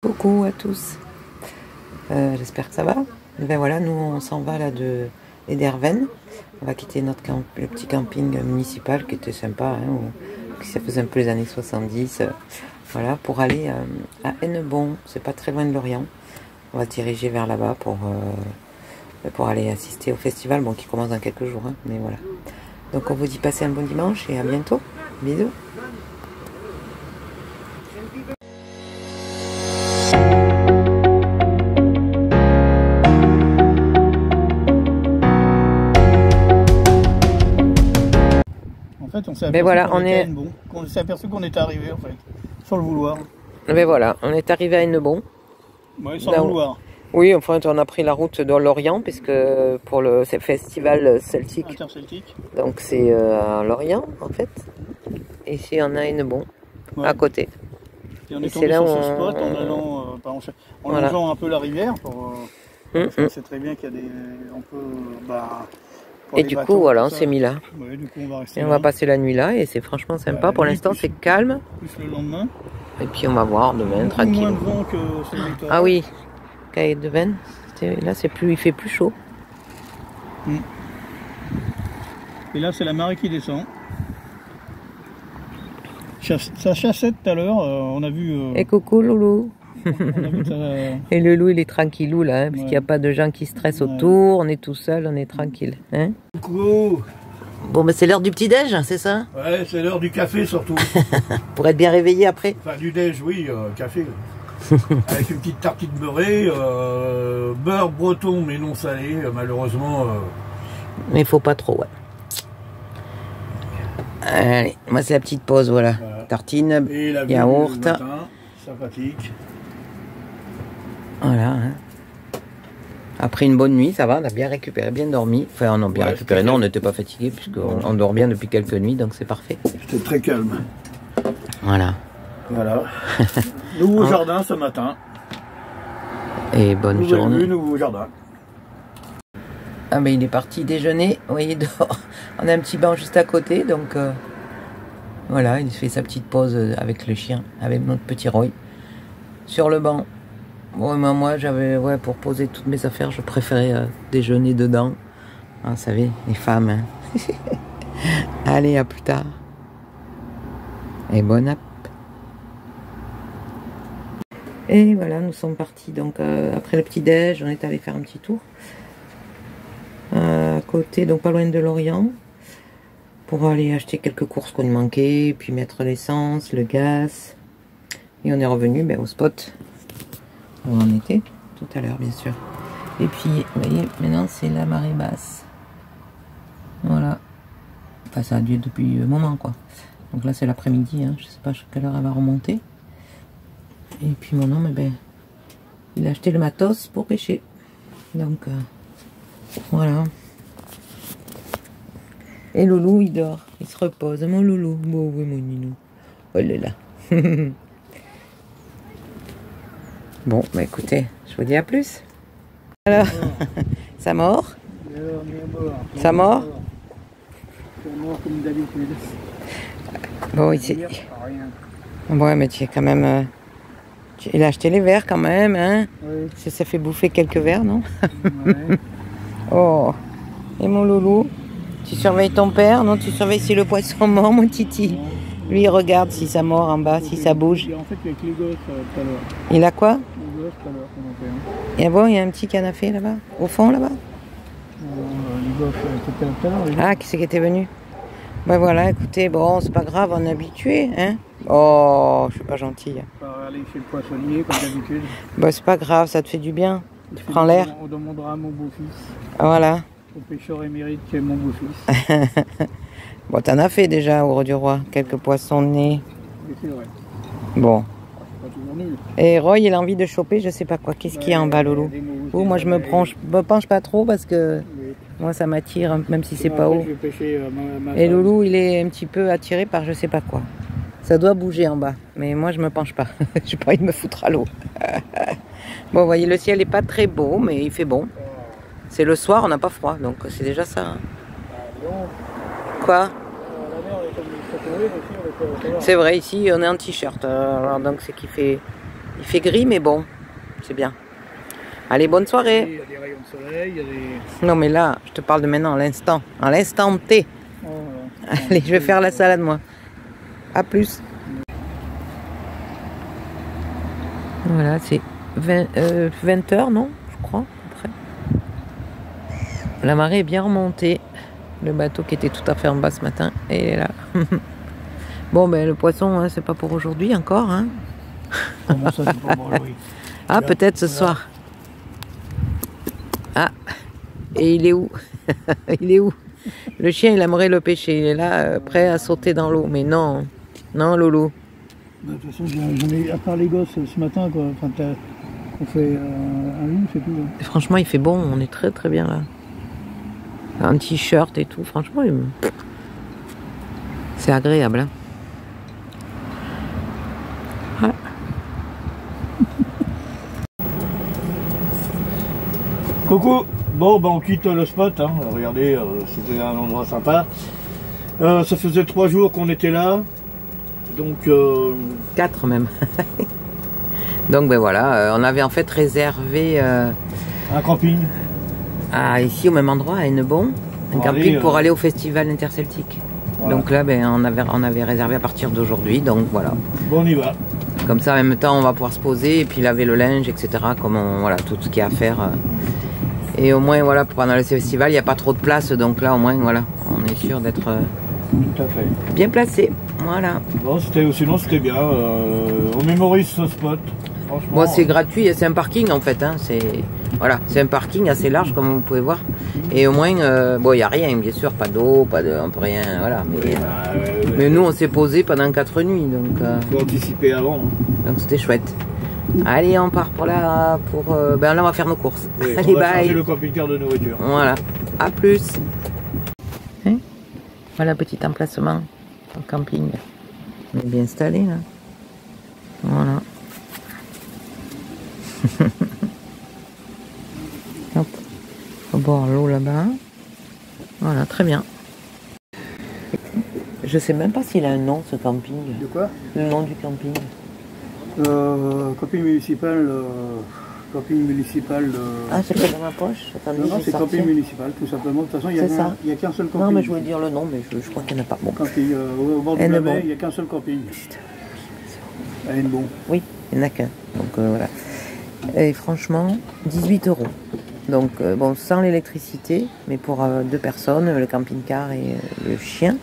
Coucou à tous, j'espère que ça va. Et ben voilà, nous on s'en va là de Ederven. On va quitter notre le petit camping municipal qui était sympa, hein, qui ça faisait un peu les années 70. Voilà, pour aller à Hennebont, c'est pas très loin de Lorient. On va se diriger vers là-bas pour aller assister au festival, bon, qui commence dans quelques jours, hein, mais voilà. Donc on vous dit passez un bon dimanche et à bientôt. Bisous. En fait, on s'est aperçu qu'on était arrivé en fait, sur le vouloir. Mais voilà, on est arrivé à Hennebont. Oui, sans le vouloir. Oui, enfin, on a pris la route de Lorient, puisque pour le festival celtique. Interceltique. Donc c'est à Lorient, en fait. Et ici, on a Hennebont, ouais, à côté. Et on est tombé sur ce spot en allant, en longeant un peu la rivière. Parce qu'on sait très bien qu'il y a des... On peut... Et du coup, voilà, on s'est mis là. Ouais, du coup, on va rester et on va passer la nuit là, et c'est franchement sympa. Pour l'instant, c'est calme. Plus le lendemain. Et puis on va voir demain, tranquille. Moins de vent que sur le littoral. Ah oui, Caille de Vennes. Là, il fait plus chaud. Et là, c'est la marée qui descend. Ça chassait tout à l'heure, on a vu... Et coucou Loulou. On a vu que ça... Et le loup, il est tranquillou là, hein, parce qu'il n'y a pas de gens qui stressent autour, on est tout seul, on est tranquille. Hein. Coucou. Bon, ben c'est l'heure du petit-déj, c'est ça? Ouais, c'est l'heure du café surtout. Pour être bien réveillé après. Enfin, du déj, oui, café. Avec une petite tartine beurrée, beurre breton mais non salé, malheureusement. Mais il faut pas trop, ouais. Allez, moi c'est la petite pause, voilà. Tartine, et la yaourt. Matin, sympathique. Voilà. Hein. Après une bonne nuit, ça va, on a bien récupéré, bien dormi. Enfin, on a bien récupéré, non, on n'était pas fatigué, puisqu'on dort bien depuis quelques nuits, donc c'est parfait. C'était très calme. Voilà. Voilà. Nouveau jardin ce matin. Et bonne journée. Nouveau jardin. Ah ben il est parti déjeuner, vous voyez dehors. On a un petit banc juste à côté, donc voilà, il fait sa petite pause avec le chien, avec notre petit Roy. Sur le banc. Bon, moi j'avais, pour poser toutes mes affaires, je préférais déjeuner dedans. Ah, vous savez, les femmes. Hein. Allez, à plus tard. Et bonne app. Et voilà, nous sommes partis donc après le petit déj, on est allé faire un petit tour. À côté, donc pas loin de Lorient, pour aller acheter quelques courses qu'on manquait, puis mettre l'essence, le gaz. Et on est revenu au spot où on était tout à l'heure, bien sûr. Et puis, vous voyez, maintenant c'est la marée basse. Voilà. Enfin, ça a dû depuis un moment, quoi. Donc là, c'est l'après-midi, hein. Je sais pas à quelle heure elle va remonter. Et puis mon homme, il a acheté le matos pour pêcher. Donc, voilà. Et Loulou, il dort, il se repose. Mon Loulou, bon, oui, mon Ninou. Oh là là. Bon, écoutez, je vous dis à plus. Alors, ça mord? Ça mord? Comme d'habitude. Bon, ici. Ouais, mais tu es quand même... Il a acheté les verres quand même, hein? Oui. Ça fait bouffer quelques verres, non? Ouais. Oh, et mon Loulou, tu surveilles ton père? Non, tu surveilles si le poisson mord, mon titi. Lui, il regarde si ça mord en bas, si ça bouge. En fait, avec les gosses tout à l'heure. Il a quoi? Les gosses tout à l'heure, qu'on a fait. Et bon, il y a un petit canapé là-bas, au fond là-bas. Les gosses qui étaient tout à l'heure. Ah, qui c'est qui était venu? Ben voilà, écoutez, bon, c'est pas grave, on est habitué, hein? Oh, je suis pas gentille. On va aller chez le poissonnier, comme d'habitude. Ben, c'est pas grave, ça te fait du bien. Tu prends l'air. On demandera à mon beau-fils. Voilà. Au pêcheur émérite qui est mon beau-fils. Bon, t'en as fait déjà, au du Roi, quelques poissons de nez. C'est vrai. Bon. C'est pas toujours nul. Et Roy, il a envie de choper, je sais pas quoi. Qu'est-ce qu'il y a en bas, Loulou? Moi, je me penche pas trop parce que moi, ça m'attire, même si c'est pas haut. Et Loulou, il est un petit peu attiré par je sais pas quoi. Ça doit bouger en bas, mais moi, je me penche pas. J'ai pas envie de me foutre à l'eau. Bon, vous voyez, le ciel est pas très beau, mais il fait bon. C'est le soir, on n'a pas froid, donc c'est déjà ça. Hein. Quoi? C'est vrai, ici on est en t-shirt, donc c'est qu'il fait Il fait gris, mais bon, c'est bien. Allez, bonne soirée. Il y a des rayons de soleil, il y a des... Non, mais là, je te parle de maintenant, à l'instant. À l'instant T. Oh, Allez, je vais faire la salade, moi. À plus. Voilà, c'est 20h, non? Je crois, à peu près. La marée est bien remontée. Le bateau qui était tout à fait en bas ce matin, et il est là. Bon, ben le poisson, hein, c'est pas pour aujourd'hui encore. Hein. Comment ça, c'est pas pour aujourd'hui? Ah, peut-être ce soir. Ah, et il est où? Il est où? Le chien, il aimerait le pêcher. Il est là, prêt à sauter dans l'eau. Mais non, non, Loulou. De toute façon, j'en ai, à part les gosses ce matin, quoi. Enfin, on fait un loup, c'est tout. Hein. Franchement, il fait bon. On est très très bien là. Un t-shirt et tout. Franchement, c'est agréable. Hein. Ah. Coucou. Bon, ben on quitte le spot. Hein. Regardez, c'était un endroit sympa. Ça faisait 3 jours qu'on était là. Donc 4 même. Donc ben voilà, on avait en fait réservé un camping ici au même endroit à Hennebont, un camping pour aller au festival interceltique. Voilà. Donc là ben, on avait réservé à partir d'aujourd'hui, donc voilà. Bon, on y va. Comme ça en même temps on va pouvoir se poser et puis laver le linge, etc. Comme voilà, tout ce qu'il y a à faire. Et au moins voilà, pendant le festival il n'y a pas trop de place, donc là au moins voilà, on est sûr d'être tout à fait bien placé. Voilà. Bon, sinon c'était bien. On mémorise ce spot. Franchement. Bon, c'est gratuit, c'est un parking en fait. Hein, voilà, c'est un parking assez large comme vous pouvez voir. Et au moins, bon, il n'y a rien, bien sûr, pas d'eau, on peut rien, voilà. Mais nous, on s'est posé pendant 4 nuits, donc. Faut anticiper avant. Donc c'était chouette. Allez, on part ben là, on va faire nos courses. Oui, allez, on va bye. le camping-car de nourriture. Voilà. À plus. Hein, voilà, petit emplacement. En camping. On est bien installé là. Voilà. Hop. Au bord l'eau là-bas. Voilà, très bien. Je sais même pas s'il a un nom ce camping. De quoi? Le nom du camping. Camping municipal. Camping municipal. Ah, c'est pas dans ma poche. Attendez, non, c'est camping municipal, tout simplement. De toute façon, il n'y a qu'un seul camping. Non, mais je voulais dire le nom, mais je crois qu'il n'y en a pas. Bon. Camping, au bord du Blavet, il n'y a qu'un seul camping. À Hennebont. Oui, il n'y en a qu'un. Donc voilà. Et franchement, 18 €. Donc, bon, sans l'électricité, mais pour 2 personnes, le camping-car et le chien,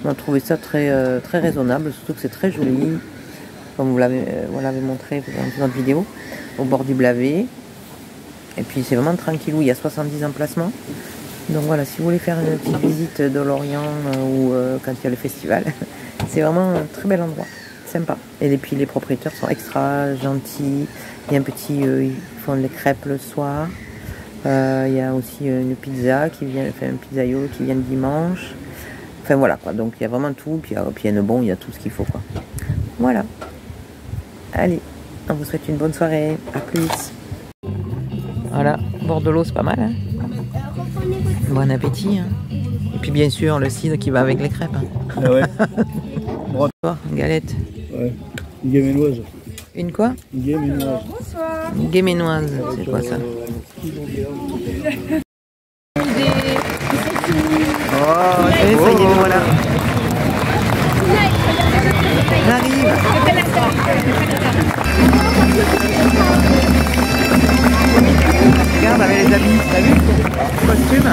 on a trouvé ça très, très raisonnable, surtout que c'est très joli, comme vous l'avez montré dans notre vidéo, au bord du Blavet. Et puis c'est vraiment tranquillou, il y a 70 emplacements. Donc voilà, si vous voulez faire une petite visite de l'Orient ou quand il y a le festival, c'est vraiment un très bel endroit, sympa. Et puis les propriétaires sont extra gentils. Il y a un petit, ils font des crêpes le soir. Il y a aussi une pizza qui vient, enfin un pizzaïolo qui vient le dimanche. Enfin voilà quoi, donc il y a vraiment tout. Puis il y a bon, il y a tout ce qu'il faut quoi. Voilà. Allez, on vous souhaite une bonne soirée. À plus. Voilà, bord de l'eau, c'est pas mal. Hein, bon appétit. Hein. Et puis bien sûr, le cidre qui va avec les crêpes. Hein. Ah ouais. Oh, une galette. Ouais. Une guéménoise. Une quoi? Une guéménoise. Bonsoir. Une guéménoise, c'est quoi ça? Oh, ça y est, nous voilà. On arrive. Regarde avec les habits, t'as vu? Costume.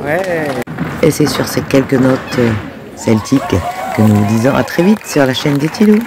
Ouais. Et c'est sur ces quelques notes celtiques que nous vous disons à très vite sur la chaîne des Tilous.